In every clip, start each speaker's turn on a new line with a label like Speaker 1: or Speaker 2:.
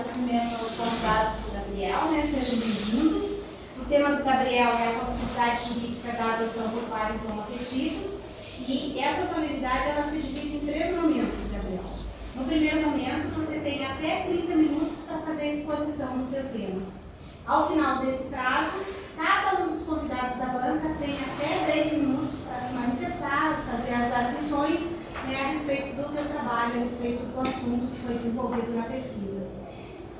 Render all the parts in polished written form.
Speaker 1: cumprimento aos convidados do Gabriel, né? Sejam bem-vindos. O tema do Gabriel é a possibilidade jurídica da adoção por pares homoafetivos. E essa solenidade ela se divide em 3 momentos, Gabriel. No primeiro momento, você tem até 30 minutos para fazer a exposição do teu tema. Ao final desse prazo, cada um dos convidados da banca tem até 10 minutos para se manifestar, fazer as arguições, né, a respeito do teu trabalho, a respeito do assunto que foi desenvolvido na pesquisa.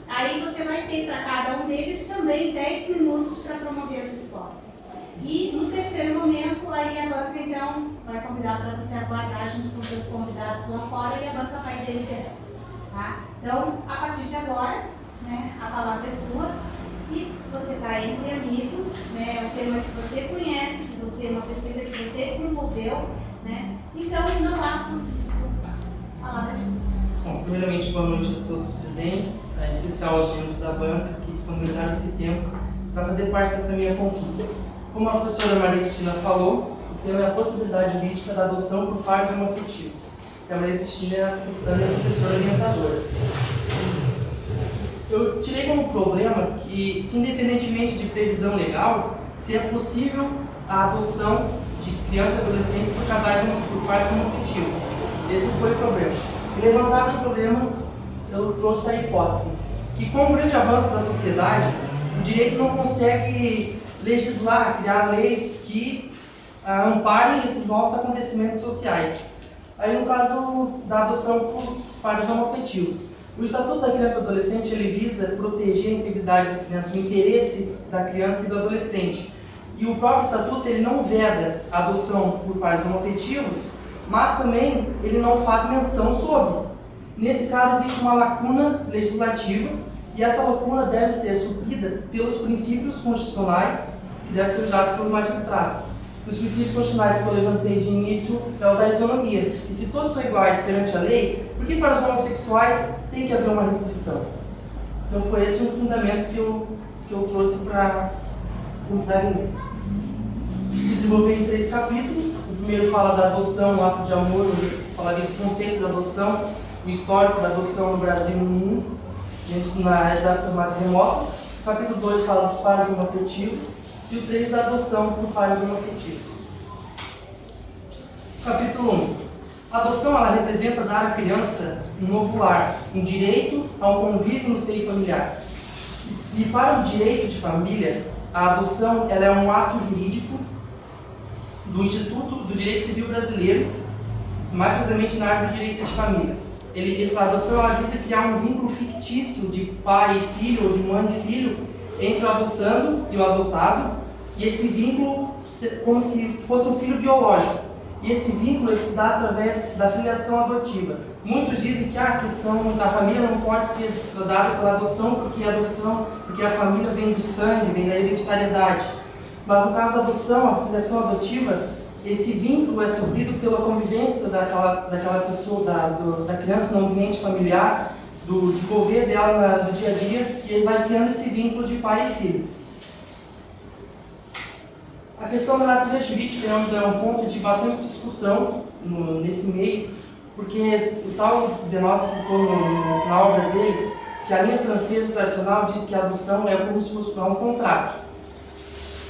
Speaker 1: Aí você vai ter para cada um deles também 10 minutos para promover as respostas. E no terceiro momento, aí a banca então vai convidar para você aguardar junto com os seus convidados lá fora e a banca vai deliberar. Tá? Então, a partir de agora, né, a palavra é tua e você está entre amigos, né, é um tema que você conhece, que você, uma pesquisa que você desenvolveu, né? Então não há por que se preocupar. A palavra é sua.
Speaker 2: Bom, primeiramente, boa noite a todos os presentes, em especial aos membros da banca que disponibilizaram esse tempo para fazer parte dessa minha conquista. Como a professora Maria Cristina falou, o tema é a possibilidade jurídica da adoção por pares homoafetivos. A Maria Cristina é a minha professora orientadora. Eu tirei como problema que, se independentemente de previsão legal, se é possível a adoção de crianças e adolescentes por pares homoafetivos. Esse foi o problema. E levantado o problema, eu trouxe a hipótese que, com o grande avanço da sociedade, o direito não consegue legislar, criar leis que amparem esses novos acontecimentos sociais. Aí, no caso da adoção por pares homoafetivos, o Estatuto da Criança e do Adolescente ele visa proteger a integridade da criança, o interesse da criança e do adolescente. E o próprio Estatuto ele não veda a adoção por pares homoafetivos, mas também ele não faz menção sobre. Nesse caso, existe uma lacuna legislativa e essa lacuna deve ser suprida pelos princípios constitucionais que devem ser usados pelo magistrado. Os princípios constitucionais que eu levantei de início é o da isonomia. E se todos são iguais perante a lei, por que para os homossexuais tem que haver uma restrição? Então foi esse o fundamento que eu trouxe para dar início. Se desenvolveu em 3 capítulos. O primeiro fala da adoção, o ato de amor, falaria do conceito da adoção, o histórico da adoção no Brasil e no mundo, nas épocas mais remotas. O capítulo 2 fala dos pares homoafetivos e o 3 da adoção por pares homoafetivos. Capítulo 1. A adoção ela representa dar à criança um novo lar, um direito a um convívio no seio familiar. E para o direito de família, a adoção ela é um ato jurídico do Instituto do Direito Civil Brasileiro, mais precisamente na área do direito de família. Essa adoção ela visa criar um vínculo fictício de pai e filho, ou de mãe e filho, entre o adotando e o adotado, e esse vínculo como se fosse um filho biológico. E esse vínculo ele se dá através da filiação adotiva. Muitos dizem que a questão da família não pode ser dada pela adoção, porque a família vem do sangue, vem da identitariedade. Mas no caso da adoção, a filiação adotiva, esse vínculo é suprido pela convivência daquela pessoa, da criança no ambiente familiar, do desenvolver dela no dia a dia, e ele vai criando esse vínculo de pai e filho. A questão da natureza jurídica é um ponto de bastante discussão nesse meio, porque o Salvo Benoist citou na obra dele que a linha francesa tradicional diz que a adoção é como se fosse um contrato,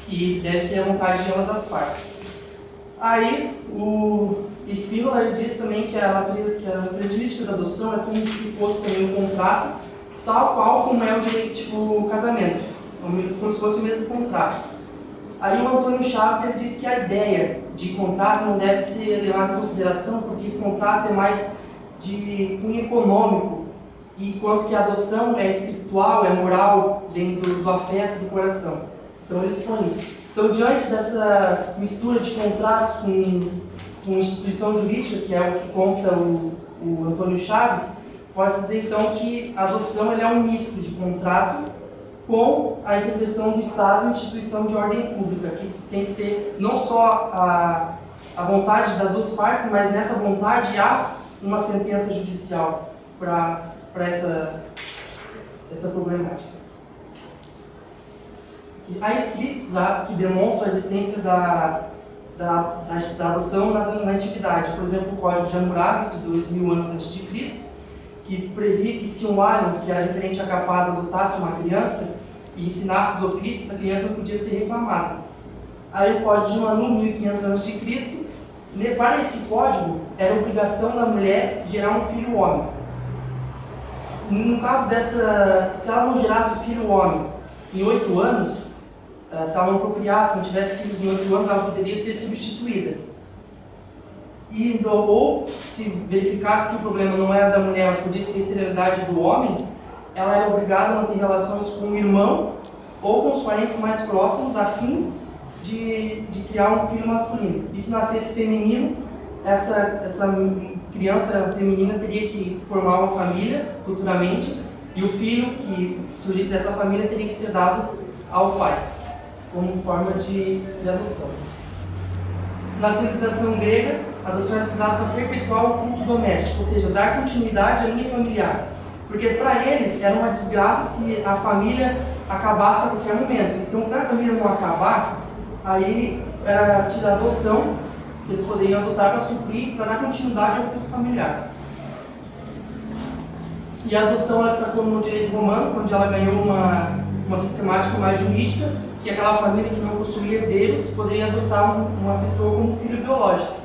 Speaker 2: e deve ter a vontade de ambas as partes. Aí, o Spínola diz também que a natureza jurídica da adoção é como se fosse também um contrato, tal qual como é o direito, tipo o casamento, como se fosse o mesmo contrato. Aí o Antônio Chaves ele diz que a ideia de contrato não deve ser levada em consideração, porque o contrato é mais de cunho econômico, enquanto que a adoção é espiritual, é moral, vem do afeto, do coração. Então eles põem isso. Então, diante dessa mistura de contratos com instituição jurídica, que é o que conta o Antônio Chaves, pode-se dizer então que a adoção é um misto de contrato com a intervenção do Estado em instituição de ordem pública, que tem que ter não só a vontade das duas partes, mas nessa vontade há uma sentença judicial para essa problemática. Há escritos que demonstram a existência da adoção na antiguidade. Por exemplo, o Código de Hammurabi, de 2000 anos a.C., que que previa que se um alho, que era referente a capaz, adotasse uma criança e ensinasse os ofícios, essa criança não podia ser reclamada. Aí o Código de Manu, 1500 a.C., para esse código, era obrigação da mulher gerar um filho homem. No caso dessa, se ela não gerasse o filho homem em 8 anos, se ela não procriasse, não tivesse filhos em 8 anos, ela poderia ser substituída. Ou, se verificasse que o problema não era da mulher, mas podia ser a esterilidade do homem, ela era obrigada a manter relações com o irmão ou com os parentes mais próximos, a fim de criar um filho masculino. E se nascesse feminino, essa criança feminina teria que formar uma família futuramente, e o filho que surgisse dessa família teria que ser dado ao pai, como forma de adoção. Na civilização grega, a adoção era utilizada para perpetuar o culto doméstico, ou seja, dar continuidade à linha familiar. Porque para eles era uma desgraça se a família acabasse a qualquer momento. Então, para a família não acabar, aí era tirar a adoção, que eles poderiam adotar para suprir, para dar continuidade ao culto familiar. E a adoção ela está como no direito romano, onde ela ganhou uma sistemática mais jurídica, que aquela família que não possuía herdeiros poderia adotar uma pessoa como filho biológico.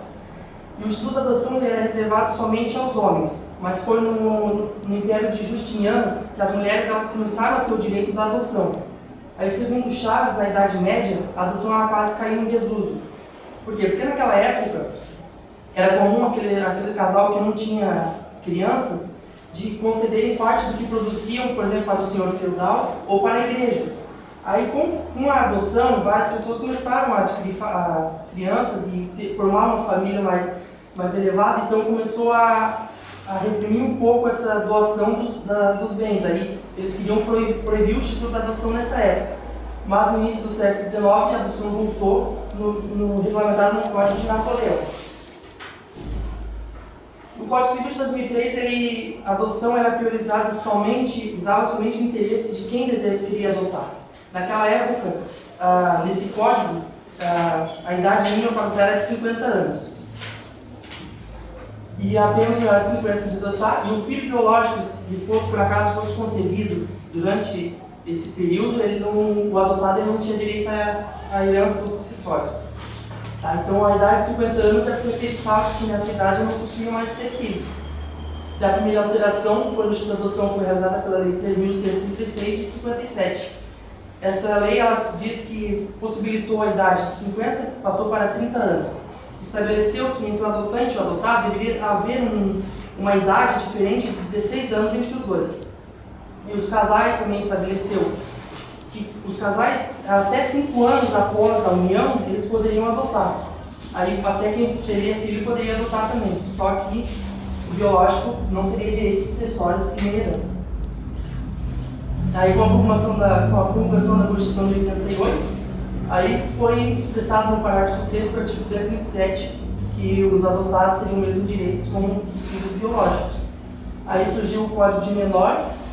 Speaker 2: E o estudo da adoção era reservado somente aos homens, mas foi no Império de Justiniano que as mulheres elas começaram a ter o direito da adoção. Aí, segundo Chaves, na Idade Média, a adoção ela quase caiu em desuso. Por quê? Porque naquela época era comum aquele casal que não tinha crianças de concederem parte do que produziam, por exemplo, para o senhor feudal ou para a igreja. Aí, com a adoção, várias pessoas começaram a adquirir crianças e formar uma família mais elevada, então começou a reprimir um pouco essa doação dos bens. Aí eles queriam proibir o título da adoção nessa época. Mas no início do século XIX, a adoção voltou regulamentado no Código de Napoleão. O Código Civil de 2003, a adoção era priorizada usava somente o interesse de quem queria adotar. Naquela época, nesse código, a idade mínima para adotar era de 50 anos. E apenas maior de 50 de adotar, e o filho biológico, se por acaso fosse concebido durante esse período, o adotado não tinha direito à herança ou sucessórios. Tá? Então, a idade de 50 anos é porque acreditava-se que nessa idade não possuía mais ter filhos. A primeira alteração, por no estudo da adoção, foi realizada pela Lei 3.636 de 57. Essa lei ela diz que possibilitou a idade de 50, passou para 30 anos. Estabeleceu que entre o adotante e o adotado deveria haver uma idade diferente de 16 anos entre os dois. E os casais também estabeleceu que os casais, até 5 anos após a união, eles poderiam adotar. Aí até quem teria filho poderia adotar também, só que o biológico não teria direitos sucessórios e nem herança. Aí com a promulgação da Constituição de 88, aí foi expressado no parágrafo 6º do artigo 227 que os adotados teriam o mesmo direitos como os filhos biológicos. Aí surgiu o Código de Menores,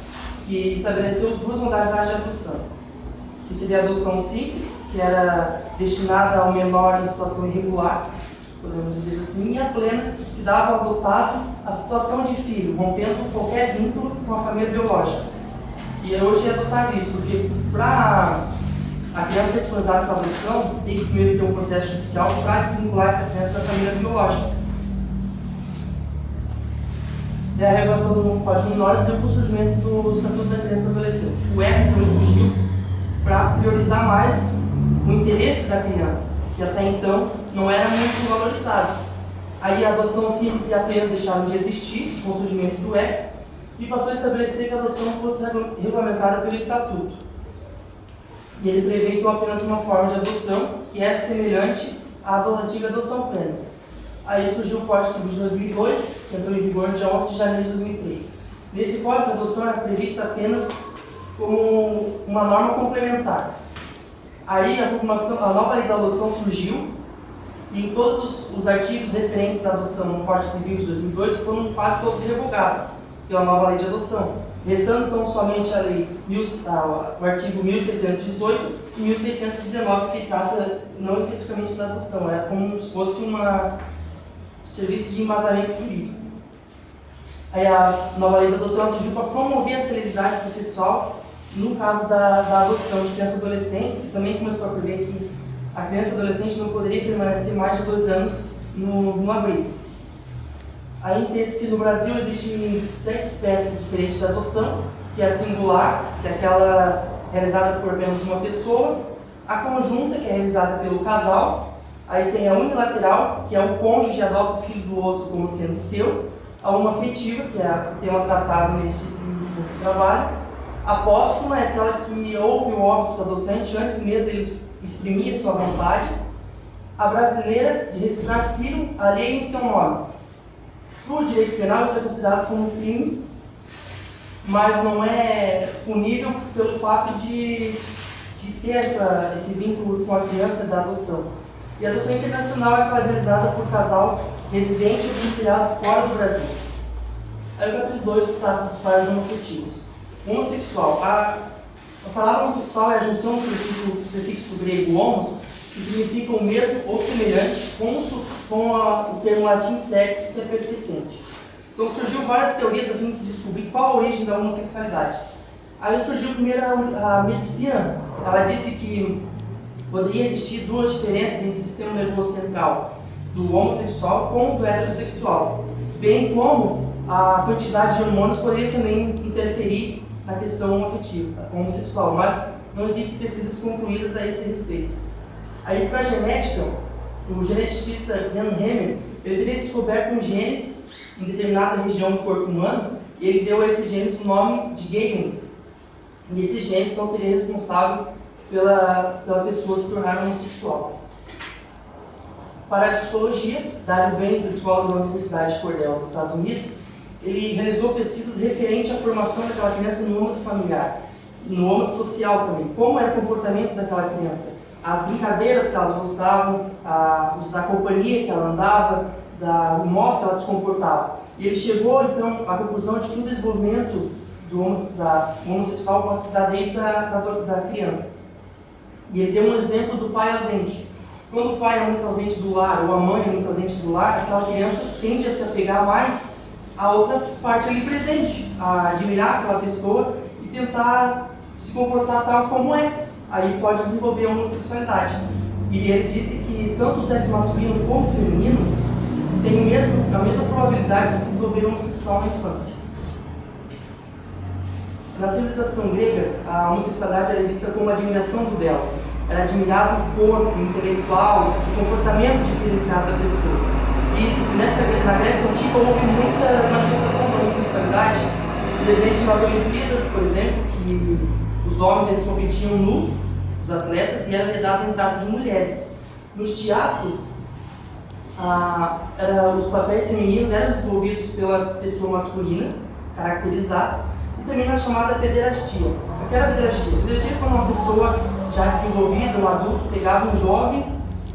Speaker 2: que estabeleceu 2 modalidades de adoção, que seria a adoção simples, que era destinada ao menor em situação irregular, podemos dizer assim, e a plena, que dava ao adotado a situação de filho, rompendo qualquer vínculo com a família biológica. E hoje é adotar isso, porque para a criança ser disponibilizada para adoção, tem que primeiro ter um processo judicial para desvincular essa criança da família biológica. E a regulação do Código de Menores deu para o surgimento do Estatuto da Criança e do Adolescente. O ECA surgiu para priorizar mais o interesse da criança, que até então não era muito valorizado. Aí a adoção simples e a plena deixaram de existir com o surgimento do ECA, e passou a estabelecer que a adoção fosse regulamentada pelo Estatuto. E ele prevê então apenas uma forma de adoção que era semelhante à antiga adoção plena. Aí surgiu o Código Civil de 2002, que entrou em vigor no dia 11 de janeiro de 2003. Nesse código, a adoção era prevista apenas como uma norma complementar. Aí a nova lei da adoção surgiu, e todos os artigos referentes à adoção no Código Civil de 2002 foram quase todos revogados pela nova lei de adoção, restando então somente a lei, o artigo 1618 e 1619, que trata não especificamente da adoção, é como se fosse um serviço de embasamento jurídico. Aí a nova lei da adoção surgiu para promover a celeridade processual no caso da adoção de crianças e adolescentes, e também começou a prever que a criança e adolescente não poderia permanecer mais de 2 anos no abrigo. Aí entende-se que no Brasil existem 7 espécies diferentes de adoção, que é a singular, que é aquela realizada por apenas uma pessoa, a conjunta, que é realizada pelo casal, aí tem a unilateral, que é o cônjuge adota o filho do outro como sendo seu, a uma afetiva, que é o tema tratado nesse trabalho, a póstuma é aquela que houve o óbito do adotante antes mesmo dele exprimir a sua vontade, a brasileira, de registrar filho alheio em seu nome. No direito penal, isso é considerado como crime, mas não é punível pelo fato de ter esse vínculo com a criança da adoção. E a adoção internacional é aquela realizada por casal residente ou domiciliado fora do Brasil. Aí o capítulo 2 trata dos pares homoafetivos. Homossexual. A palavra homossexual é a junção do prefixo grego homos, que significa o mesmo ou semelhante com o termo latim sexo, que é pertencente. Então surgiu várias teorias a fim de se descobrir qual a origem da homossexualidade. Aí surgiu primeiro a medicina. Ela disse que poderia existir 2 diferenças entre o sistema nervoso central do homossexual com o do heterossexual, bem como a quantidade de hormônios poderia também interferir na questão afetiva, homossexual, mas não existem pesquisas concluídas a esse respeito. Aí para a genética, o geneticista Jan Hammer, ele teria descoberto genes em determinada região do corpo humano e ele deu a esses genes o nome de Galen. E esses genes então seria responsável pela pessoa se tornar homossexual. Para a psicologia, Dário Benz, da Escola da Universidade de Cornell dos Estados Unidos, ele realizou pesquisas referentes à formação daquela criança no âmbito familiar, no âmbito social também, como era o comportamento daquela criança, as brincadeiras que elas gostavam, a companhia que ela andava, o modo que ela se comportava. E ele chegou então à conclusão de que o desenvolvimento do homossexual pode se dar desde da criança. E ele deu um exemplo do pai ausente. Quando o pai é muito ausente do lar, ou a mãe é muito ausente do lar, aquela criança tende a se apegar mais à outra parte ali presente, a admirar aquela pessoa e tentar se comportar tal como é. Aí pode desenvolver a homossexualidade. E ele disse que tanto o sexo masculino como o feminino tem a mesma probabilidade de se desenvolver homossexual na infância. Na civilização grega, a homossexualidade era vista como a admiração do belo. Era admirado o corpo, o intelectual, o comportamento diferenciado da pessoa. E na Grécia Antiga houve muita manifestação da homossexualidade, presente nas Olimpíadas, por exemplo, que os homens eles competiam nus, os atletas, e era vedada a entrada de mulheres. Nos teatros, os papéis femininos eram desenvolvidos pela pessoa masculina, caracterizados, e também na chamada pederastia. O que era a pederastia? A pederastia é quando uma pessoa já desenvolvida, um adulto, pegava um jovem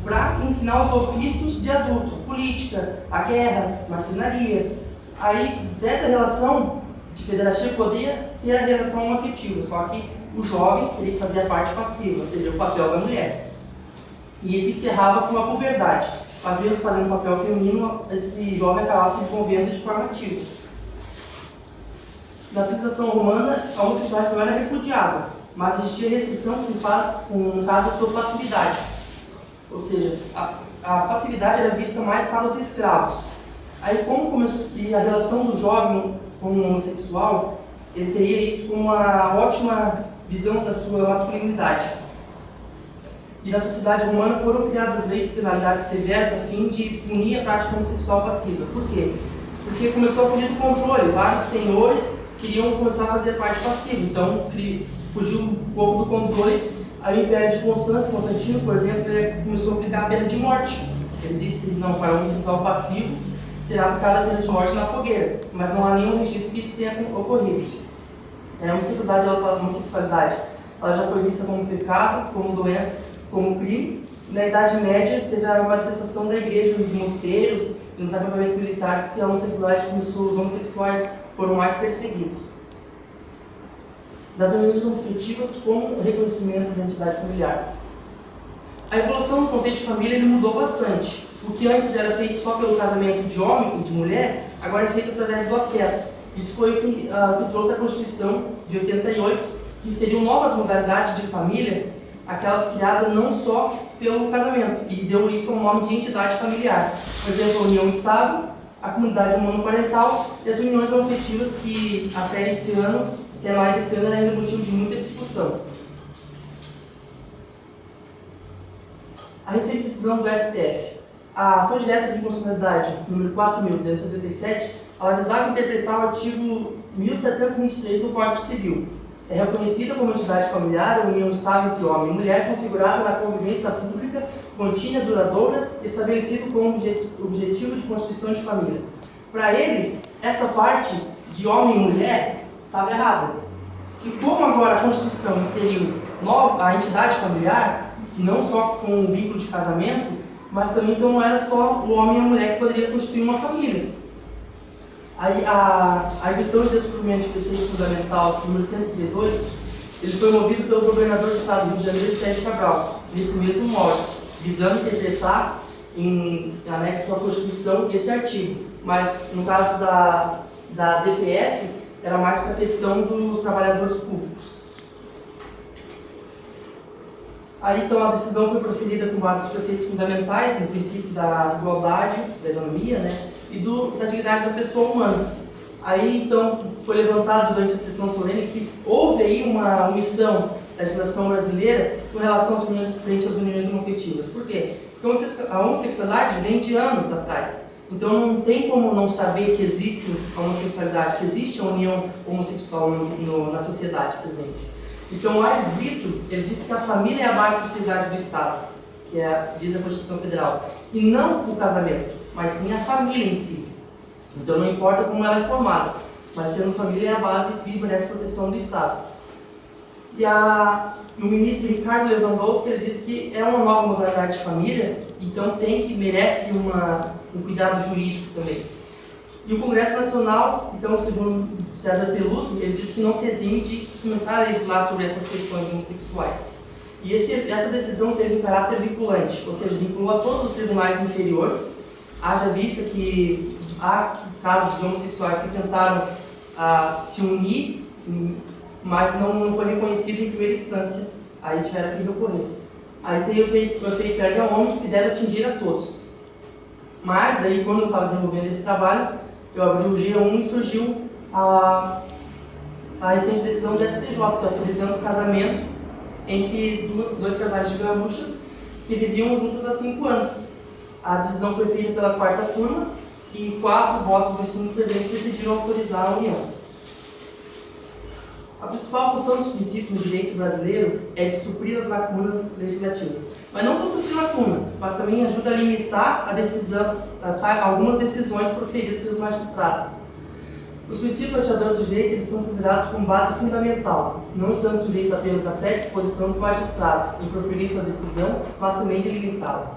Speaker 2: para ensinar os ofícios de adulto, política, a guerra, marcenaria. Aí, dessa relação de pederastia, poderia ter a relação afetiva, só que o jovem teria que fazer a parte passiva, ou seja, o papel da mulher. E esse encerrava com a puberdade. Mas mesmo fazendo o papel feminino, esse jovem acabava se desenvolvendo de forma ativa. Na civilização romana, a homossexualidade não era repudiada, mas existia restrição no caso da sua passividade. Ou seja, a passividade era vista mais para os escravos. Aí, como começou a relação do jovem com o homossexual, ele teria isso como uma ótima visão da sua masculinidade. E na sociedade romana foram criadas leis e penalidades severas a fim de punir a prática homossexual passiva. Por quê? Porque começou a fugir do controle. Vários senhores queriam começar a fazer parte passiva, então fugiu um pouco do controle. Aí o Império de Constantino, por exemplo, ele começou a aplicar a pena de morte. Ele disse, não, para o homossexual passivo será aplicada a pena de morte na fogueira, mas não há nenhum registro que isso tenha ocorrido. A homossexualidade ela já foi vista como pecado, como doença, como crime. Na Idade Média teve a manifestação da igreja nos mosteiros e nos acampamentos militares que a homossexualidade começou, os homossexuais foram mais perseguidos. Das uniões homoafetivas como reconhecimento da identidade familiar. A evolução do conceito de família ele mudou bastante. O que antes era feito só pelo casamento de homem e de mulher, agora é feito através do afeto. Isso foi o que trouxe a Constituição de 88, que seriam novas modalidades de família, aquelas criadas não só pelo casamento, e deu isso um nome de entidade familiar. Por exemplo, a união estável, a comunidade monoparental e as uniões não afetivas, que até mais desse ano, era ainda motivo de muita discussão. A recente decisão do STF. A ação direta de inconstitucionalidade número 4.277, ela visava interpretar o artigo 1723 do Código Civil. É reconhecida como entidade familiar a união estável entre homem e mulher configurada na convivência pública, contínua, duradoura, estabelecido como objetivo de constituição de família. Para eles, essa parte de homem e mulher estava errada. E como agora a Constituição inseriu a entidade familiar, não só com o vínculo de casamento, mas também então não era só o homem e a mulher que poderia constituir uma família. Aí, a edição de descobrimento de preceito fundamental número 132, ele foi movido pelo governador do estado do Rio de Janeiro, Sérgio Cabral, nesse mesmo modo, visando interpretar em anexo à Constituição esse artigo. Mas no caso da DPF, era mais para a questão dos trabalhadores públicos. Aí então a decisão foi proferida com base nos preceitos fundamentais, no princípio da igualdade, da isonomia, né, e da dignidade da pessoa humana. Aí então foi levantado durante a sessão solene que houve aí uma omissão da legislação brasileira com relação às uniões, frente às uniões homoafetivas. Por quê? Porque a homossexualidade vem de anos atrás. Então não tem como não saber que existe a homossexualidade, que existe a união homossexual na sociedade presente. Então, o Aires Brito, ele disse que a família é a base da sociedade do Estado, que diz a Constituição Federal, e não o casamento, mas sim a família em si. Então, não importa como ela é formada, mas sendo família é a base que merece proteção do Estado. E o ministro Ricardo Lewandowski, ele disse que é uma nova modalidade de família, então merece um cuidado jurídico também. E o Congresso Nacional, então, segundo César Peluso, ele disse que não se exime de começar a legislar sobre essas questões homossexuais. E essa decisão teve um caráter vinculante, ou seja, vinculou a todos os tribunais inferiores, haja vista que há casos de homossexuais que tentaram se unir, mas não foi reconhecido em primeira instância, aí tiveram que recorrer. Aí tem o efeito carga homens que deve atingir a todos. Mas, daí, quando eu estava desenvolvendo esse trabalho, eu abri o G1 e surgiu a recente decisão do STJ, autorizando o casamento entre dois casais de gaúchas que viviam juntas há 5 anos. A decisão foi feita pela 4ª turma e 4 votos dos 5 presentes decidiram autorizar a união. A principal função dos princípios no direito brasileiro é de suprir as lacunas legislativas. Mas não só suprir lacuna, mas também ajuda a limitar algumas decisões proferidas pelos magistrados. Os princípios norteadores do direito eles são considerados como base fundamental, não estando sujeitos apenas à predisposição dos magistrados em proferir sua decisão, mas também de limitá-las.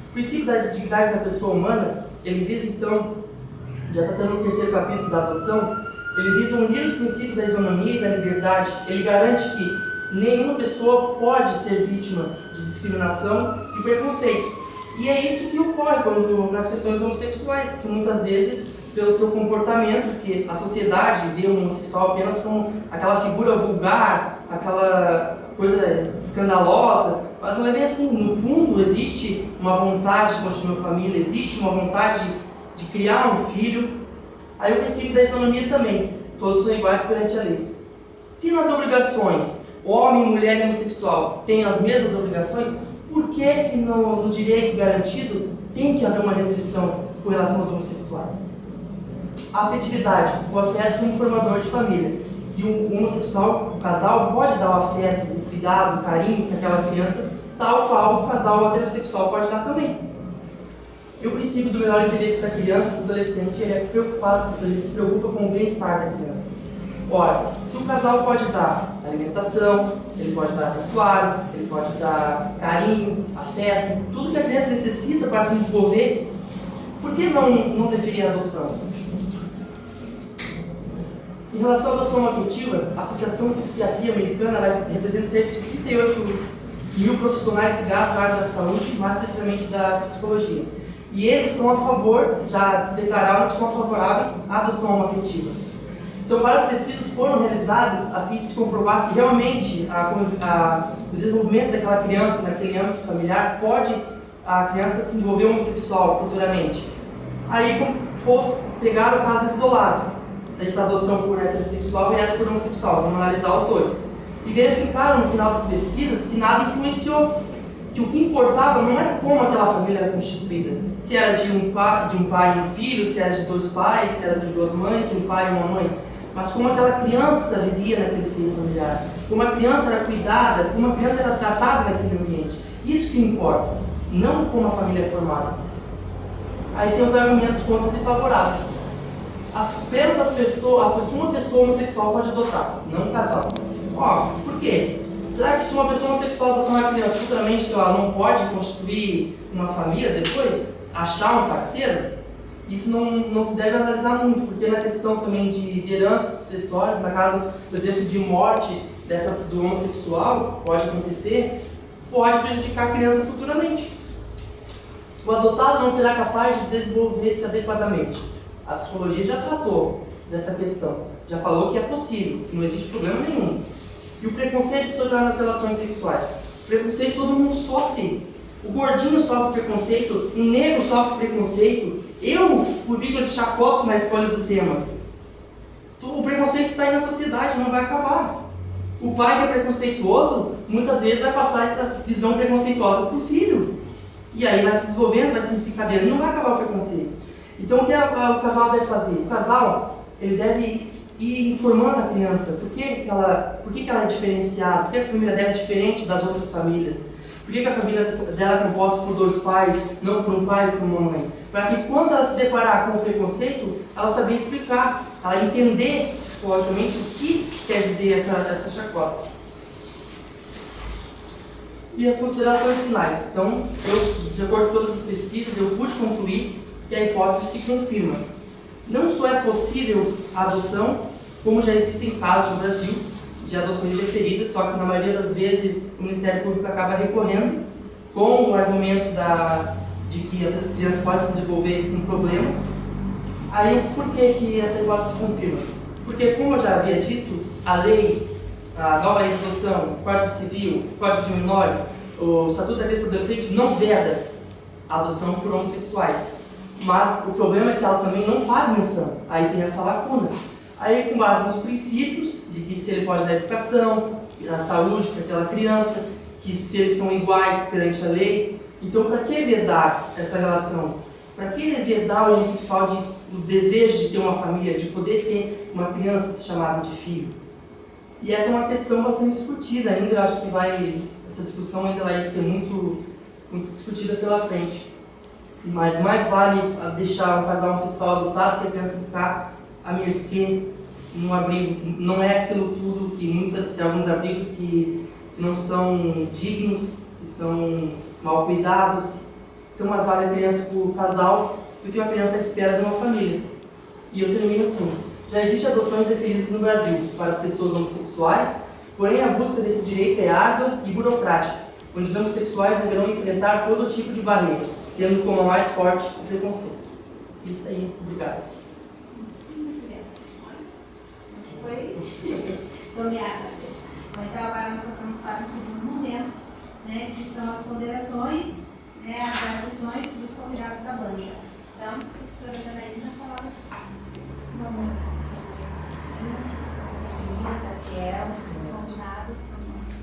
Speaker 2: O princípio da dignidade da pessoa humana, ele visa então, já tratando no 3º capítulo da adoção, ele visa unir os princípios da isonomia e da liberdade. Ele garante que nenhuma pessoa pode ser vítima de discriminação e preconceito. E é isso que ocorre nas questões homossexuais, que muitas vezes, pelo seu comportamento, porque a sociedade vê o homossexual apenas como aquela figura vulgar, aquela coisa escandalosa, mas não é bem assim. No fundo, existe uma vontade de construir uma família, existe uma vontade de criar um filho. Aí o princípio da isonomia também, todos são iguais perante a lei. Se nas obrigações, homem, mulher e homossexual têm as mesmas obrigações, por que no direito garantido tem que haver uma restrição com relação aos homossexuais? A afetividade, o afeto como formador de família. E o homossexual, o casal, pode dar o afeto, o cuidado, o carinho para aquela criança, tal qual o casal heterossexual pode dar também. E o princípio do melhor interesse da criança, do adolescente, ele se preocupa com o bem-estar da criança. Ora, se o casal pode dar alimentação, ele pode dar vestuário, ele pode dar carinho, afeto, tudo que a criança necessita para se desenvolver, por que não deferir a adoção? Em relação à adoção afetiva, a Associação de Psiquiatria Americana representa cerca de 38 mil profissionais ligados à área da saúde, mais precisamente da psicologia. E eles são a favor, já se declararam que são favoráveis à adoção homoafetiva. Então, várias pesquisas foram realizadas a fim de se comprovar se realmente o desenvolvimento daquela criança naquele âmbito familiar pode a criança se envolver homossexual futuramente. Aí pegaram casos isolados dessa adoção por heterossexual e essa por homossexual, vamos analisar os dois. E verificaram no final das pesquisas que nada influenciou, que o que importava não era como aquela família era constituída, se era de um pai e um filho, se era de dois pais, se era de duas mães, de um pai e uma mãe, mas como aquela criança vivia naquele seio familiar, como a criança era cuidada, como a criança era tratada naquele ambiente. Isso que importa, não como a família é formada. Aí tem os argumentos contras e favoráveis. Apenas uma pessoa homossexual pode adotar, não um casal. Por quê? Será que se uma pessoa homossexual adotar uma criança futuramente ela não pode constituir uma família depois? Achar um parceiro? Isso não se deve analisar muito, porque na questão também de heranças sucessórias, na caso, por exemplo, de morte do homossexual, pode acontecer, pode prejudicar a criança futuramente. O adotado não será capaz de desenvolver-se adequadamente. A psicologia já tratou dessa questão, já falou que é possível, que não existe problema nenhum. E o preconceito sobre nas relações sexuais? Preconceito todo mundo sofre. O gordinho sofre preconceito, o negro sofre preconceito. Eu fui vítima de chacota na escolha do tema. O preconceito está aí na sociedade, não vai acabar. O pai que é preconceituoso, muitas vezes vai passar essa visão preconceituosa para o filho. E aí vai se desenvolvendo, vai se desencadeando, não vai acabar o preconceito. Então o que o casal deve fazer? O casal ele deve ir informando a criança por que ela é diferenciada, por que a família dela é diferente das outras famílias, por que a família dela é composta por dois pais, não por um pai e por uma mãe. Para que quando ela se deparar com o preconceito, ela saber explicar, ela entender psicologicamente o que quer dizer essa chacota. E as considerações finais. Então, de acordo com todas as pesquisas, eu pude concluir que a hipótese se confirma. Não só é possível a adoção, como já existem casos no Brasil de adoções deferidas, só que na maioria das vezes o Ministério Público acaba recorrendo com o argumento de que a criança pode se desenvolver com problemas. Aí, por que essa hipótese se confirma? Porque, como eu já havia dito, a nova lei de adoção, o Código Civil, o Código de Menores, o Estatuto da Criança e do Adolescente não veda a adoção por homossexuais. Mas o problema é que ela também não faz menção. Aí tem essa lacuna. Aí, com base nos princípios de que se ele pode dar educação, a saúde para aquela criança, que se eles são iguais perante a lei, então para que vedar essa relação? Para que vedar o homossexual o desejo de ter uma família, de poder ter uma criança chamada de filho? E essa é uma questão bastante discutida ainda, eu acho que essa discussão ainda vai ser muito, muito discutida pela frente. Mas mais vale deixar um casal homossexual adotado que a criança ficar à mercê num abrigo. Não é aquilo tudo que tem alguns abrigos que não são dignos, que são mal cuidados. Então mais vale a criança para o casal do que uma criança à espera de uma família. E eu termino assim. Já existe adoção indeferidas no Brasil para as pessoas homossexuais, porém a busca desse direito é árdua e burocrática, onde os homossexuais deverão enfrentar todo tipo de barreira, tendo como a mais forte o preconceito. Isso aí, obrigado.
Speaker 1: Foi nomeada. Então agora nós passamos para o segundo momento, né, que são as ponderações, né, as arguições dos convidados da banca. Então, a professora Janaína falava assim. Boa noite, professora Gabriel, os convidados,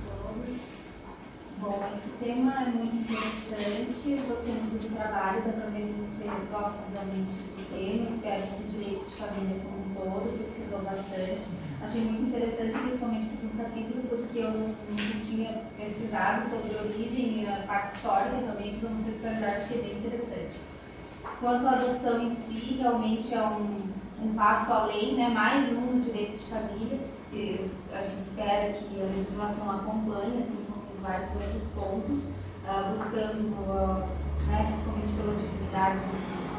Speaker 1: todos. Bom, esse tema é muito interessante, eu gostei muito do trabalho, dá para ver que você gosta realmente do tema, espero que o direito de família como um todo, pesquisou bastante. Achei muito interessante, principalmente o segundo capítulo, porque eu não tinha pesquisado sobre a origem e a parte histórica realmente da homossexualidade, achei bem interessante. Quanto à adoção em si, realmente é um passo além, né? Mais um no direito de família, que a gente espera que a legislação acompanhe, assim como em vários outros pontos, buscando, né, principalmente pela dignidade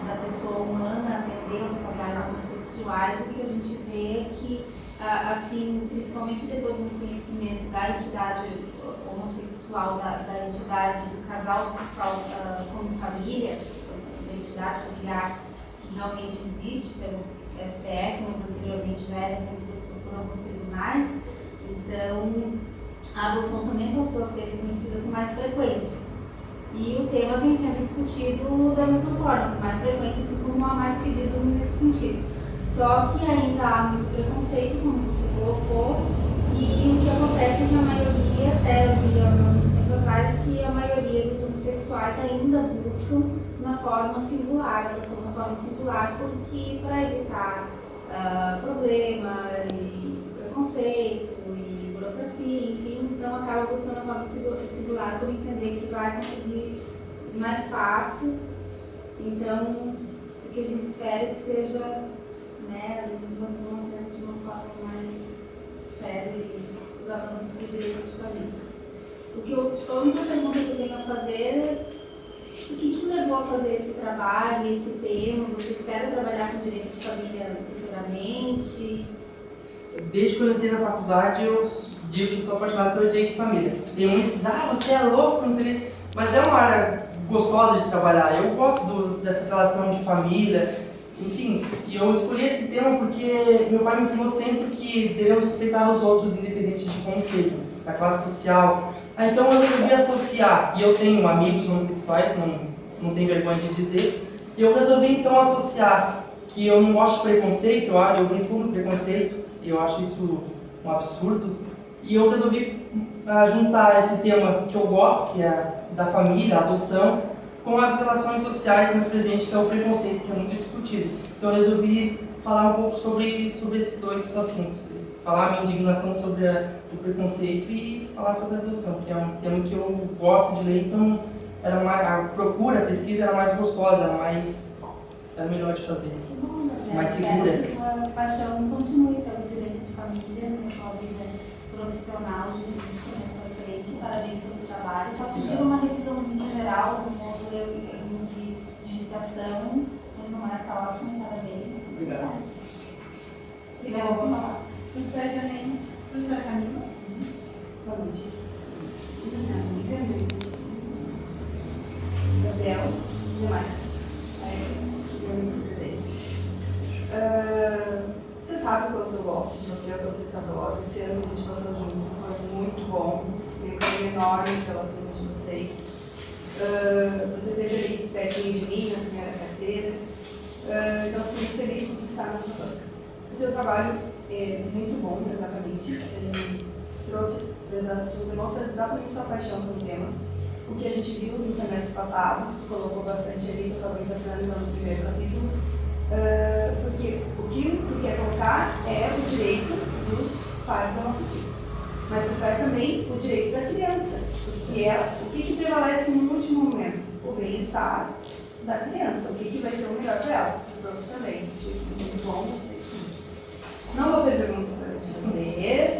Speaker 1: da pessoa humana, atender os casais homossexuais, e que a gente vê que, assim, principalmente depois do conhecimento da entidade homossexual, da entidade do casal homossexual como família, da entidade familiar que realmente existe, pelo STF, mas anteriormente já era reconhecido por alguns tribunais. Então, a adoção também passou a ser reconhecida com mais frequência. E o tema vem sendo discutido da mesma forma, com mais frequência, assim como há mais pedidos nesse sentido. Só que ainda há muito preconceito, como você colocou, e o que acontece é que a maioria, até eu vi há muito tempo atrás, que a maioria dos homossexuais ainda buscam na forma singular, adoção na forma singular, porque para evitar problema e preconceito e burocracia, enfim, então acaba buscando a forma singular por entender que vai conseguir mais fácil. Então, o que a gente espera é que seja, né, a legislação de uma forma mais séria e os avanços do direito de família. A única pergunta que eu tenho a fazer é: o que te levou a fazer esse trabalho, esse tema? Você espera trabalhar com direito de família futuramente?
Speaker 2: Desde quando eu entrei na faculdade, eu digo que sou apaixonado pelo direito de família. Tem muitos que dizem, você é louco, não sei o quê. Mas é uma área gostosa de trabalhar. Eu gosto dessa relação de família, enfim. E eu escolhi esse tema porque meu pai me ensinou sempre que devemos respeitar os outros, independente de conceito, da classe social. Então eu resolvi associar, e eu tenho amigos homossexuais, não tenho vergonha de dizer, e eu resolvi então associar que eu não gosto de preconceito, eu repudio preconceito, eu acho isso um absurdo, e eu resolvi juntar esse tema que eu gosto, que é da família, a adoção, com as relações sociais mais presentes, que é o preconceito, que é muito discutido. Então eu resolvi falar um pouco sobre esses dois assuntos. Falar a minha indignação sobre o preconceito e falar sobre a adoção, que é um tema que eu gosto de ler, então a pesquisa era mais gostosa, era melhor de fazer, mais segura.
Speaker 1: A paixão continue pelo direito de família, na sua vida profissional, jurídica, para frente. Parabéns pelo trabalho. Só sugiro uma revisãozinha geral do modo de digitação, mas no mais está ótimo, parabéns.
Speaker 2: Obrigado.
Speaker 1: Obrigada, vamos lá. Professora Janaína. Professora Camila.
Speaker 3: Boa noite. Gabriel, demais amigos presentes. Você sabe o quanto eu gosto de você, o quanto eu te adoro. Esse ano que a gente passou junto foi muito bom. Tenho um carinho enorme pela turma de vocês. Você sempre ali pertinho de mim, na primeira carteira. Então, fico muito feliz de estar na sua banca. O teu trabalho é muito bom, exatamente. Demonstra exatamente sua paixão pelo tema. O que a gente viu no semestre passado, colocou bastante ali, eu estava enfatizando no primeiro capítulo, porque o que tu quer colocar é o direito dos pais homoafetivos, mas tu traz também o direito da criança, que é o que prevalece no último momento, o bem-estar da criança, o que vai ser o melhor para ela. Tu trouxe também, muito bom. Não vou ter perguntas para te fazer.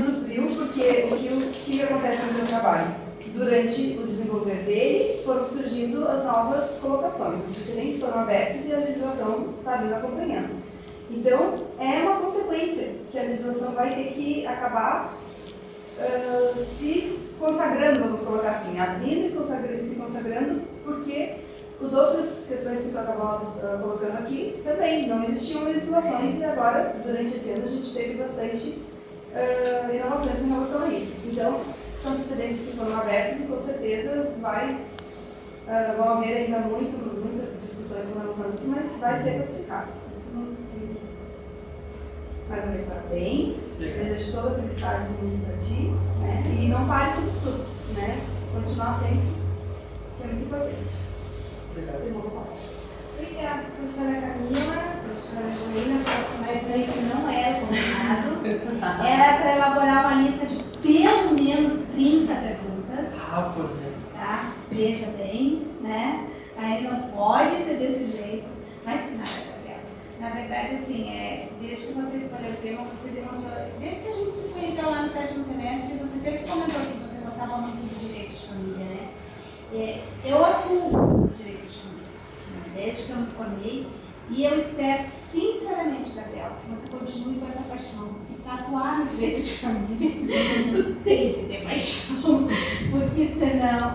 Speaker 3: Supriu porque o que acontece no meu trabalho? Durante o desenvolver dele, foram surgindo as novas colocações, os precedentes foram abertos e a legislação está vindo acompanhando. Então, é uma consequência que a legislação vai ter que acabar se consagrando, vamos colocar assim, abrindo e se consagrando, porque as outras questões que tu acabou colocando aqui também não existiam legislações e agora, durante esse ano, a gente teve bastante inovações em relação a isso. Então, são precedentes que foram abertos e com certeza vão haver ainda muitas discussões com relação a isso, mas vai ser classificado. Mais uma vez, parabéns. Desejo toda a felicidade do mundo para ti, né? E não pare com os estudos, né? Continuar sempre, que é muito importante.
Speaker 1: Obrigada, professora Camila, professora Janaína, mas isso não era combinado. Era para elaborar uma lista de pelo menos 30 perguntas.
Speaker 2: Pois é.
Speaker 1: Tá? Veja bem, né? Aí não pode ser desse jeito, mas nada, Gabriela. Na verdade, assim, desde que você escolheu o tema, você demonstrou, desde que a gente se conheceu lá no 7º semestre, você sempre comentou que você gostava muito do direito de família, né? Eu atuo no direito de família, desde que eu me formei, e eu espero, sinceramente, Gabriela, que você continue com essa paixão. E para atuar no direito de família, tu tem que ter paixão, porque senão